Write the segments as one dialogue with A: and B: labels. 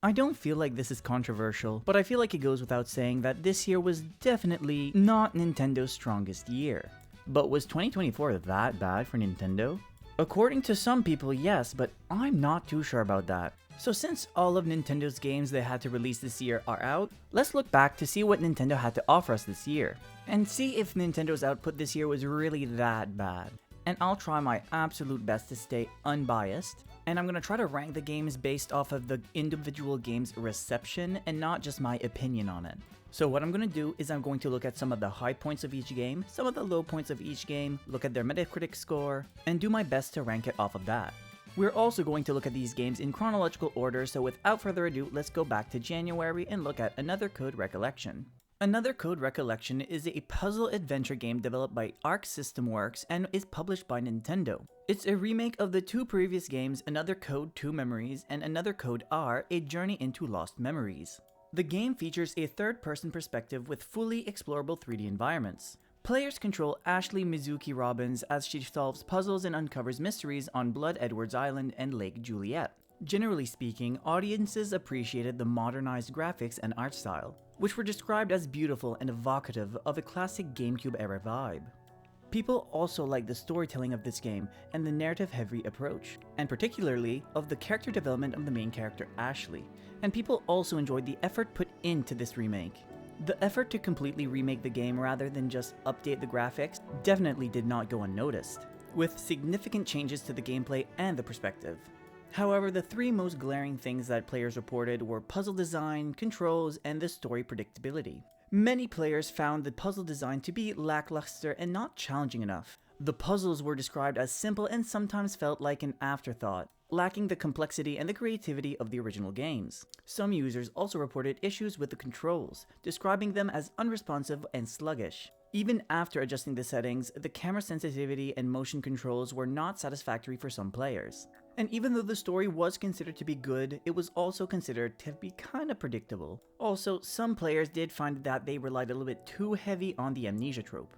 A: I don't feel like this is controversial, but I feel like it goes without saying that this year was definitely not Nintendo's strongest year. But was 2024 that bad for Nintendo? According to some people, yes, but I'm not too sure about that. So since all of Nintendo's games they had to release this year are out, let's look back to see what Nintendo had to offer us this year, and see if Nintendo's output this year was really that bad. And I'll try my absolute best to stay unbiased, and I'm gonna try to rank the games based off of the individual game's reception and not just my opinion on it. So what I'm gonna do is I'm going to look at some of the high points of each game, some of the low points of each game, look at their Metacritic score, and do my best to rank it off of that. We're also going to look at these games in chronological order, so without further ado, let's go back to January and look at Another Code Recollection. Another Code Recollection is a puzzle adventure game developed by Arc System Works and is published by Nintendo. It's a remake of the two previous games, Another Code 2 Memories and Another Code R, A Journey into Lost Memories. The game features a third-person perspective with fully explorable 3D environments. Players control Ashley Mizuki Robbins as she solves puzzles and uncovers mysteries on Blood Edwards Island and Lake Juliet. Generally speaking, audiences appreciated the modernized graphics and art style, which were described as beautiful and evocative of a classic GameCube-era vibe. People also liked the storytelling of this game and the narrative-heavy approach, and particularly of the character development of the main character Ashley, and people also enjoyed the effort put into this remake. The effort to completely remake the game rather than just update the graphics definitely did not go unnoticed, with significant changes to the gameplay and the perspective. However, the three most glaring things that players reported were puzzle design, controls, and the story predictability. Many players found the puzzle design to be lackluster and not challenging enough. The puzzles were described as simple and sometimes felt like an afterthought, lacking the complexity and the creativity of the original games. Some users also reported issues with the controls, describing them as unresponsive and sluggish. Even after adjusting the settings, the camera sensitivity and motion controls were not satisfactory for some players. And even though the story was considered to be good, it was also considered to be kinda predictable. Also, some players did find that they relied a little bit too heavy on the amnesia trope.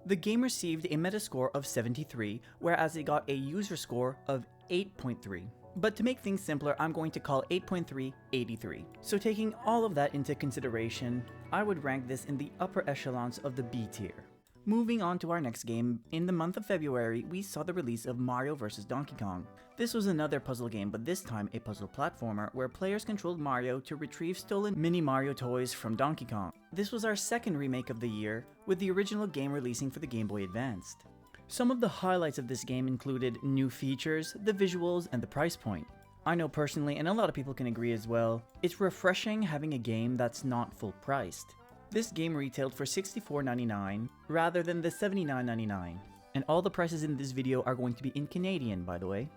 A: The game received a Metascore of 73, whereas it got a user score of 8.3. But to make things simpler, I'm going to call 8.3 83. So taking all of that into consideration, I would rank this in the upper echelons of the B tier. Moving on to our next game, in the month of February, we saw the release of Mario vs. Donkey Kong. This was another puzzle game, but this time a puzzle platformer where players controlled Mario to retrieve stolen mini Mario toys from Donkey Kong. This was our second remake of the year, with the original game releasing for the Game Boy Advanced. Some of the highlights of this game included new features, the visuals, and the price point. I know personally, and a lot of people can agree as well, it's refreshing having a game that's not full priced. This game retailed for $64.99 rather than the $79.99, and all the prices in this video are going to be in Canadian, by the way.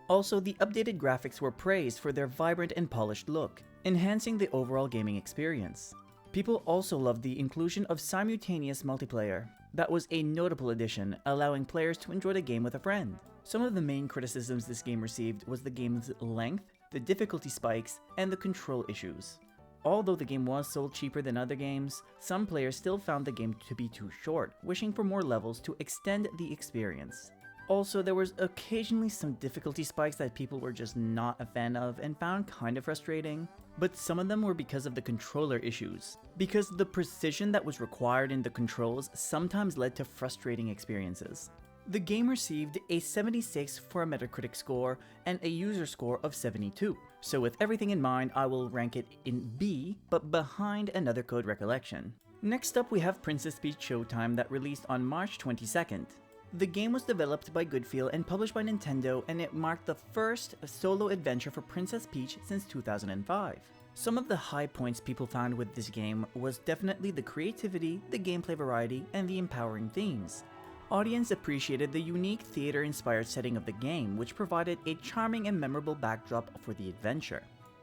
A: Also, the updated graphics were praised for their vibrant and polished look, enhancing the overall gaming experience. People also loved the inclusion of simultaneous multiplayer. That was a notable addition, allowing players to enjoy the game with a friend. Some of the main criticisms this game received was the game's length, the difficulty spikes, and the control issues. Although the game was sold cheaper than other games, some players still found the game to be too short, wishing for more levels to extend the experience. Also, there was occasionally some difficulty spikes that people were just not a fan of and found kind of frustrating, but some of them were because of the controller issues, because the precision that was required in the controls sometimes led to frustrating experiences. The game received a 76 for a Metacritic score and a user score of 72, so with everything in mind, I will rank it in B, but behind Another Code Recollection. Next up, we have Princess Peach Showtime that released on March 22nd. The game was developed by Goodfeel and published by Nintendo, and it marked the first solo adventure for Princess Peach since 2005. Some of the high points people found with this game was definitely the creativity, the gameplay variety, and the empowering themes. Audience appreciated the unique theater-inspired setting of the game, which provided a charming and memorable backdrop for the adventure.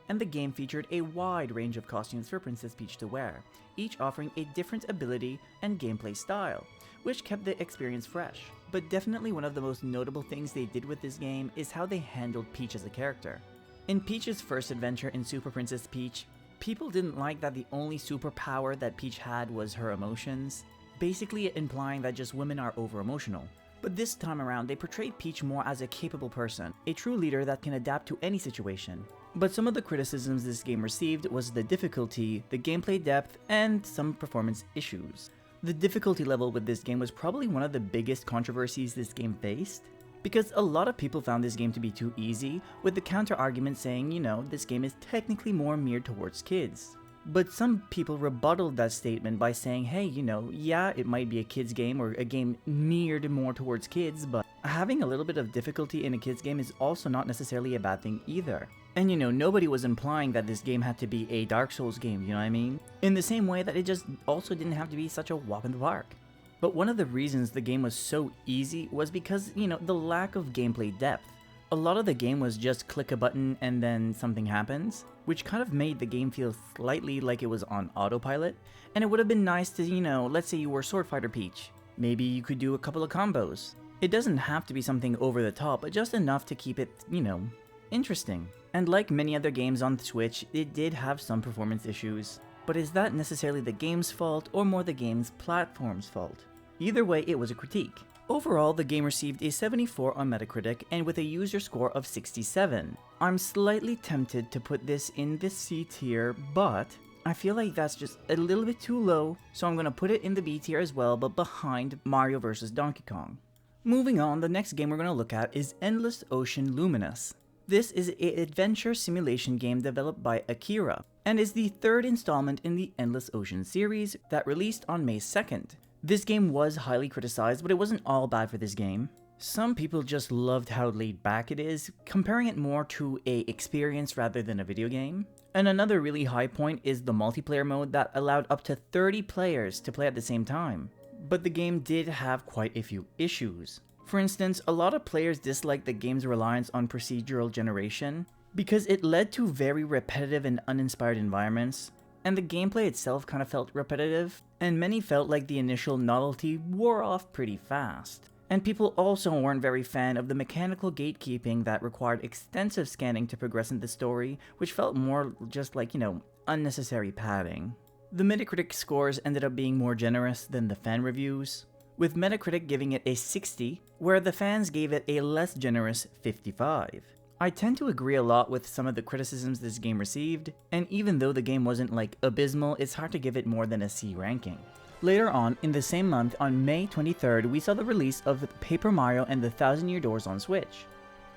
A: And the game featured a wide range of costumes for Princess Peach to wear, each offering a different ability and gameplay style, which kept the experience fresh. But definitely one of the most notable things they did with this game is how they handled Peach as a character. In Peach's first adventure in Super Princess Peach, people didn't like that the only superpower that Peach had was her emotions, basically implying that just women are over-emotional. But this time around, they portrayed Peach more as a capable person, a true leader that can adapt to any situation. But some of the criticisms this game received was the difficulty, the gameplay depth, and some performance issues. The difficulty level with this game was probably one of the biggest controversies this game faced, because a lot of people found this game to be too easy, with the counter argument saying, this game is technically more geared towards kids. But some people rebutted that statement by saying, hey, yeah, it might be a kids game or a game geared more towards kids, but having a little bit of difficulty in a kids game is also not necessarily a bad thing either. And nobody was implying that this game had to be a Dark Souls game, you know what I mean? In the same way that it just also didn't have to be such a walk in the park. But one of the reasons the game was so easy was because, the lack of gameplay depth. A lot of the game was just click a button and then something happens, which kind of made the game feel slightly like it was on autopilot. And it would have been nice to, let's say you were Sword Fighter Peach. Maybe you could do a couple of combos. It doesn't have to be something over the top, but just enough to keep it, interesting. And like many other games on the Switch, it did have some performance issues. But is that necessarily the game's fault or more the game's platform's fault? Either way, it was a critique. Overall, the game received a 74 on Metacritic and with a user score of 67. I'm slightly tempted to put this in the C tier, but I feel like that's just a little bit too low, so I'm gonna put it in the B tier as well, but behind Mario vs. Donkey Kong. Moving on, the next game we're gonna look at is Endless Ocean Luminous. This is an adventure simulation game developed by Akira, and is the third installment in the Endless Ocean series that released on May 2nd. This game was highly criticized, but it wasn't all bad for this game. Some people just loved how laid back it is, comparing it more to an experience rather than a video game. And another really high point is the multiplayer mode that allowed up to 30 players to play at the same time. But the game did have quite a few issues. For instance, a lot of players disliked the game's reliance on procedural generation because it led to very repetitive and uninspired environments, and the gameplay itself kind of felt repetitive, and many felt like the initial novelty wore off pretty fast. And people also weren't very fan of the mechanical gatekeeping that required extensive scanning to progress in the story, which felt more just like, unnecessary padding. The Metacritic scores ended up being more generous than the fan reviews, with Metacritic giving it a 60, where the fans gave it a less generous 55. I tend to agree a lot with some of the criticisms this game received, and even though the game wasn't abysmal, it's hard to give it more than a C ranking. Later on, in the same month, on May 23rd, we saw the release of Paper Mario and the Thousand Year Doors on Switch.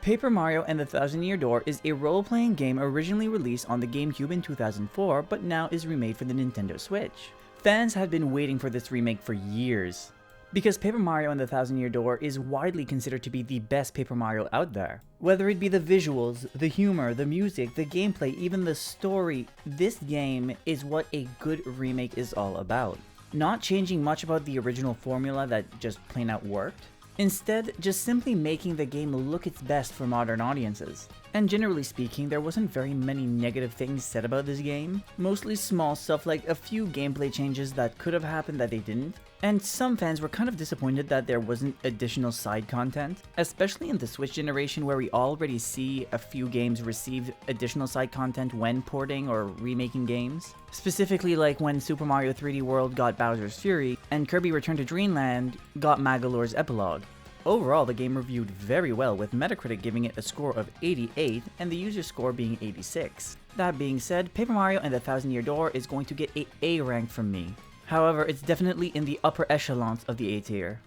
A: Paper Mario and the Thousand Year Door is a role-playing game originally released on the GameCube in 2004, but now is remade for the Nintendo Switch. Fans had been waiting for this remake for years, because Paper Mario and the Thousand Year Door is widely considered to be the best Paper Mario out there. Whether it be the visuals, the humor, the music, the gameplay, even the story, this game is what a good remake is all about. Not changing much about the original formula that just plain out worked. Instead, just simply making the game look its best for modern audiences. And generally speaking, there wasn't very many negative things said about this game. Mostly small stuff like a few gameplay changes that could have happened that they didn't. And some fans were kind of disappointed that there wasn't additional side content, especially in the Switch generation where we already see a few games receive additional side content when porting or remaking games. Specifically like when Super Mario 3D World got Bowser's Fury, and Kirby Return to Dreamland got Magolor's Epilogue. Overall, the game reviewed very well, with Metacritic giving it a score of 88 and the user score being 86. That being said, Paper Mario and the Thousand Year Door is going to get a A rank from me. However, it's definitely in the upper echelons of the A tier.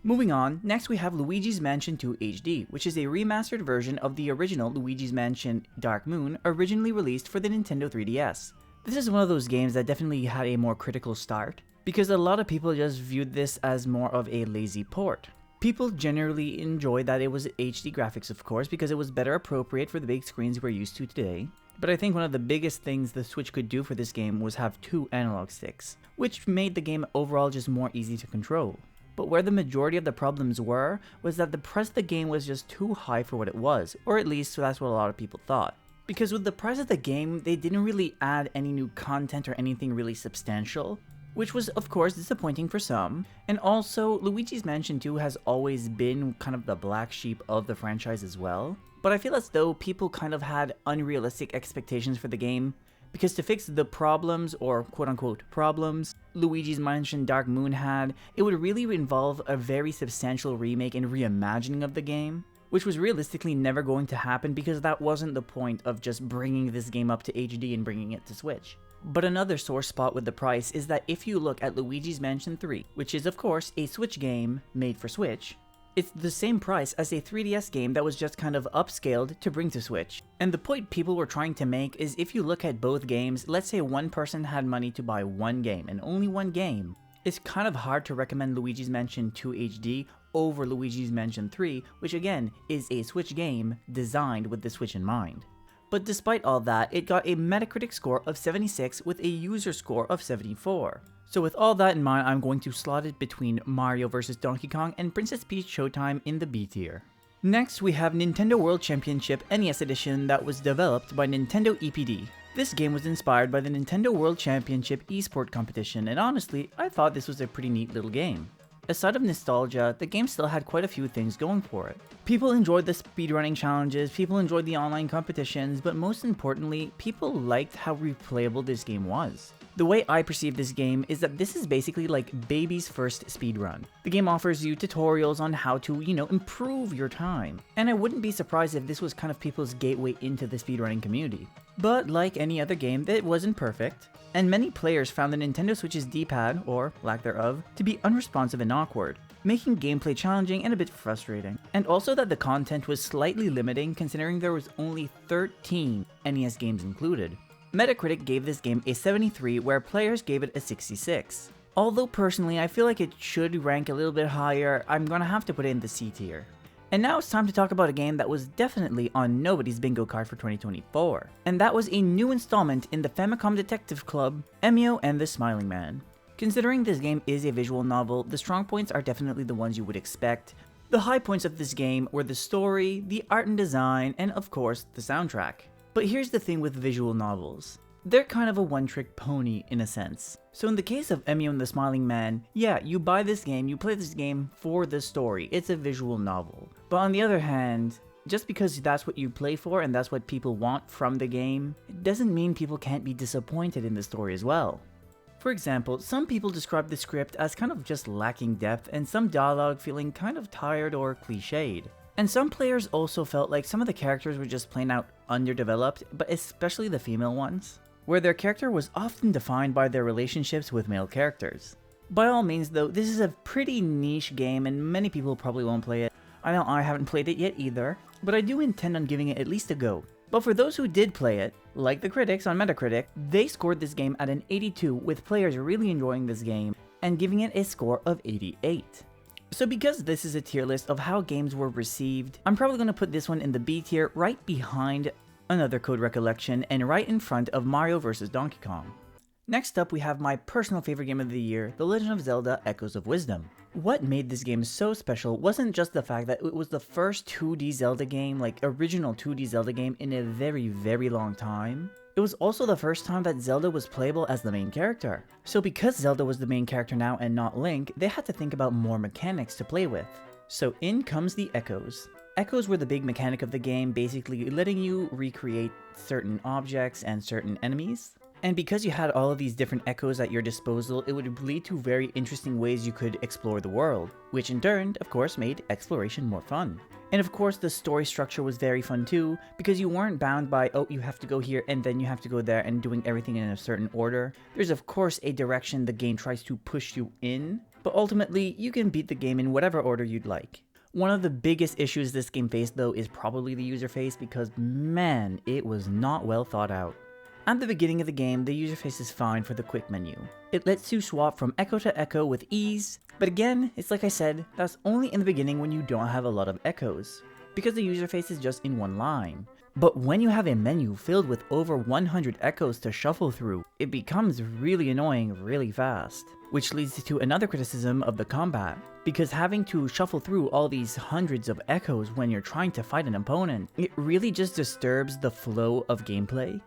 A: Moving on, next we have Luigi's Mansion 2 HD, which is a remastered version of the original Luigi's Mansion Dark Moon, originally released for the Nintendo 3DS. This is one of those games that definitely had a more critical start, because a lot of people just viewed this as more of a lazy port. People generally enjoyed that it was HD graphics, of course, because it was better appropriate for the big screens we're used to today. But I think one of the biggest things the Switch could do for this game was have 2 analog sticks, which made the game overall just more easy to control. But where the majority of the problems were, was that the price of the game was just too high for what it was, or at least that's what a lot of people thought. Because with the price of the game, they didn't really add any new content or anything really substantial, which was of course disappointing for some. And also, Luigi's Mansion 2 has always been kind of the black sheep of the franchise as well. But I feel as though people kind of had unrealistic expectations for the game, because to fix the problems, or quote-unquote problems, Luigi's Mansion Dark Moon had, it would really involve a very substantial remake and reimagining of the game, which was realistically never going to happen because that wasn't the point of just bringing this game up to HD and bringing it to Switch. But another sore spot with the price is that if you look at Luigi's Mansion 3, which is of course a Switch game made for Switch, it's the same price as a 3DS game that was just kind of upscaled to bring to Switch. And the point people were trying to make is if you look at both games, let's say one person had money to buy one game and only one game, it's kind of hard to recommend Luigi's Mansion 2 HD over Luigi's Mansion 3, which again is a Switch game designed with the Switch in mind. But despite all that, it got a Metacritic score of 76 with a user score of 74. So with all that in mind, I'm going to slot it between Mario vs Donkey Kong and Princess Peach Showtime in the B tier. Next, we have Nintendo World Championship NES Edition that was developed by Nintendo EPD. This game was inspired by the Nintendo World Championship eSport competition, and honestly, I thought this was a pretty neat little game. Aside of nostalgia, the game still had quite a few things going for it. People enjoyed the speedrunning challenges, people enjoyed the online competitions, but most importantly, people liked how replayable this game was. The way I perceive this game is that this is basically like baby's first speedrun. The game offers you tutorials on how to, improve your time. And I wouldn't be surprised if this was kind of people's gateway into the speedrunning community. But like any other game, it wasn't perfect. And many players found the Nintendo Switch's D-pad, or lack thereof, to be unresponsive and awkward, making gameplay challenging and a bit frustrating. And also that the content was slightly limiting considering there was only 13 NES games included. Metacritic gave this game a 73, where players gave it a 66. Although personally, I feel like it should rank a little bit higher, I'm gonna have to put it in the C tier. And now it's time to talk about a game that was definitely on nobody's bingo card for 2024. And that was a new installment in the Famicom Detective Club, Emio The Smiling Man. Considering this game is a visual novel, the strong points are definitely the ones you would expect. The high points of this game were the story, the art and design, and of course, the soundtrack. But here's the thing with visual novels. They're kind of a one-trick pony in a sense. So in the case of Emio The Smiling Man, yeah, you buy this game, you play this game for the story. It's a visual novel. But on the other hand, just because that's what you play for and that's what people want from the game, it doesn't mean people can't be disappointed in the story as well. For example, some people describe the script as kind of just lacking depth and some dialogue feeling kind of tired or cliched. And some players also felt like some of the characters were just plain out underdeveloped, but especially the female ones, where their character was often defined by their relationships with male characters. By all means though, this is a pretty niche game and many people probably won't play it. I know I haven't played it yet either, but I do intend on giving it at least a go. But for those who did play it, like the critics on Metacritic, they scored this game at an 82, with players really enjoying this game and giving it a score of 88. So because this is a tier list of how games were received, I'm probably going to put this one in the B tier right behind another Code Recollection and right in front of Mario vs Donkey Kong. Next up we have my personal favorite game of the year, The Legend of Zelda Echoes of Wisdom. What made this game so special wasn't just the fact that it was the first 2D Zelda game, like original 2D Zelda game in a very, very long time. It was also the first time that Zelda was playable as the main character. So because Zelda was the main character now and not Link, they had to think about more mechanics to play with. So in comes the Echoes. Echoes were the big mechanic of the game, basically letting you recreate certain objects and certain enemies. And because you had all of these different echoes at your disposal, it would lead to very interesting ways you could explore the world, which in turn, of course, made exploration more fun. And of course, the story structure was very fun too, because you weren't bound by, oh, you have to go here and then you have to go there and doing everything in a certain order. There's of course a direction the game tries to push you in, but ultimately, you can beat the game in whatever order you'd like. One of the biggest issues this game faced though is probably the user face, because man, it was not well thought out. At the beginning of the game, the user face is fine for the quick menu. It lets you swap from echo to echo with ease, but again, it's like I said, that's only in the beginning when you don't have a lot of echoes, because the user face is just in one line. But when you have a menu filled with over 100 echoes to shuffle through, it becomes really annoying really fast. Which leads to another criticism of the combat, because having to shuffle through all these hundreds of echoes when you're trying to fight an opponent, it really just disturbs the flow of gameplay.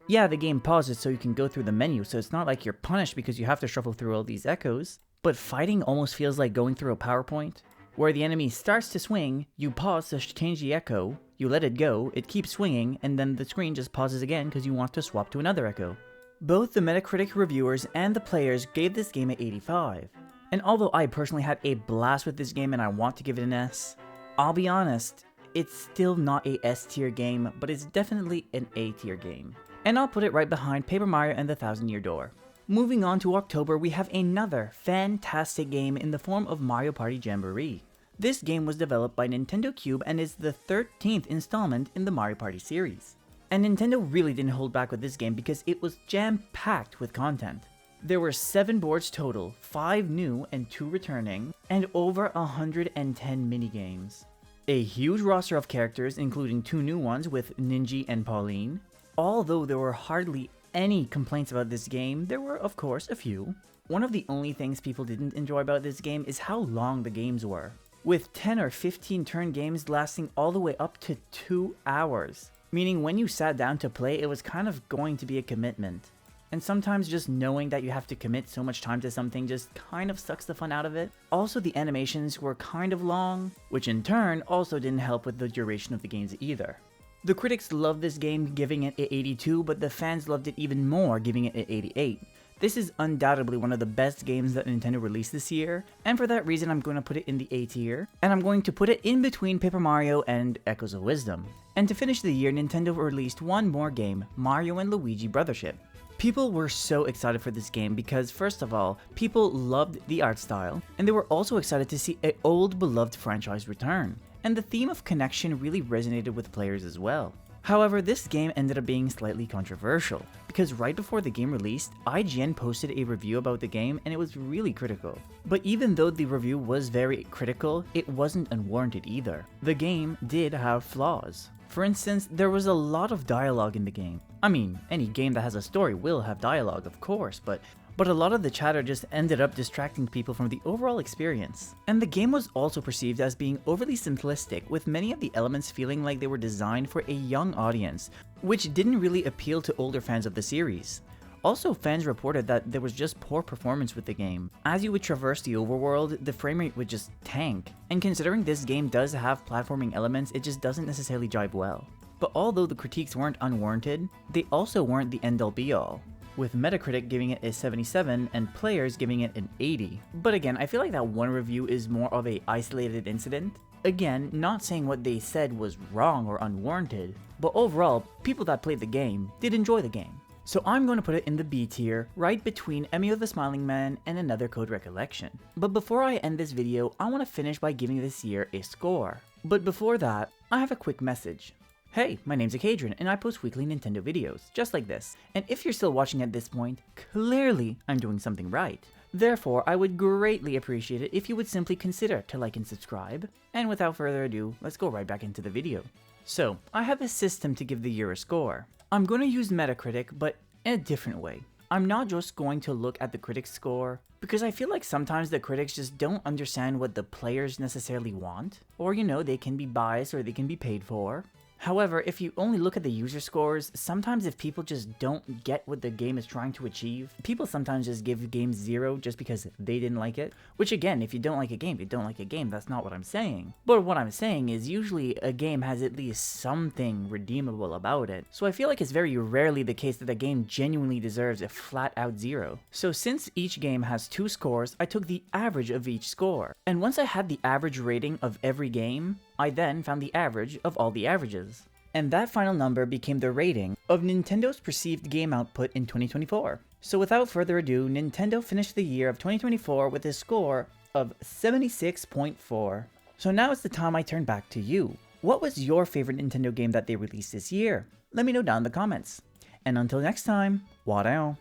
A: Yeah, the game pauses so you can go through the menu, so it's not like you're punished because you have to shuffle through all these echoes, but fighting almost feels like going through a PowerPoint, where the enemy starts to swing, you pause to change the echo, you let it go, it keeps swinging, and then the screen just pauses again because you want to swap to another echo. Both the Metacritic reviewers and the players gave this game an 85, and although I personally had a blast with this game and I want to give it an S, I'll be honest, it's still not a S tier game, but it's definitely an A tier game. And I'll put it right behind Paper Mario and the Thousand Year Door. Moving on to October, we have another fantastic game in the form of Mario Party Jamboree. This game was developed by Nintendo Cube and is the 13th installment in the Mario Party series. And Nintendo really didn't hold back with this game because it was jam-packed with content. There were 7 boards total, 5 new and 2 returning, and over 110 minigames. A huge roster of characters, including 2 new ones with Ninji and Pauline. Although there were hardly any complaints about this game, there were of course a few. One of the only things people didn't enjoy about this game is how long the games were, with 10 or 15 turn games lasting all the way up to 2 hours. Meaning when you sat down to play, it was kind of going to be a commitment. And sometimes just knowing that you have to commit so much time to something just kind of sucks the fun out of it. Also, the animations were kind of long, which in turn also didn't help with the duration of the games either. The critics loved this game, giving it an 82, but the fans loved it even more, giving it an 88. This is undoubtedly one of the best games that Nintendo released this year, and for that reason I'm going to put it in the A tier, and I'm going to put it in between Paper Mario and Echoes of Wisdom. And to finish the year, Nintendo released one more game, Mario and Luigi Brothership. People were so excited for this game because, first of all, people loved the art style, and they were also excited to see an old beloved franchise return. And the theme of connection really resonated with players as well. However, this game ended up being slightly controversial, because right before the game released, IGN posted a review about the game and it was really critical. But even though the review was very critical, it wasn't unwarranted either. The game did have flaws. For instance, there was a lot of dialogue in the game. I mean, any game that has a story will have dialogue, of course, but a lot of the chatter just ended up distracting people from the overall experience. And the game was also perceived as being overly simplistic, with many of the elements feeling like they were designed for a young audience, which didn't really appeal to older fans of the series. Also, fans reported that there was just poor performance with the game. As you would traverse the overworld, the frame rate would just tank. And considering this game does have platforming elements, it just doesn't necessarily jive well. But although the critiques weren't unwarranted, they also weren't the end-all be-all, with Metacritic giving it a 77 and players giving it an 80. But again, I feel like that one review is more of a isolated incident. Again, not saying what they said was wrong or unwarranted, but overall, people that played the game did enjoy the game. So I'm going to put it in the B tier, right between Emio The Smiling Man and another code Recollection. But before I end this video, I want to finish by giving this year a score. But before that, I have a quick message. Hey, my name's Acadrien and I post weekly Nintendo videos, just like this. And if you're still watching at this point, clearly I'm doing something right. Therefore, I would greatly appreciate it if you would simply consider to like and subscribe. And without further ado, let's go right back into the video. So, I have a system to give the year a score. I'm going to use Metacritic, but in a different way. I'm not just going to look at the critics' score, because I feel like sometimes the critics just don't understand what the players necessarily want, or they can be biased or they can be paid for. However, if you only look at the user scores, sometimes if people just don't get what the game is trying to achieve, people sometimes just give games 0 just because they didn't like it. Which again, if you don't like a game, you don't like a game, that's not what I'm saying. But what I'm saying is usually a game has at least something redeemable about it. So I feel like it's very rarely the case that a game genuinely deserves a flat out 0. So since each game has 2 scores, I took the average of each score. And once I had the average rating of every game, I then found the average of all the averages. And that final number became the rating of Nintendo's perceived game output in 2024. So without further ado, Nintendo finished the year of 2024 with a score of 76.4. So now it's the time I turn back to you. What was your favorite Nintendo game that they released this year? Let me know down in the comments. And until next time, warao.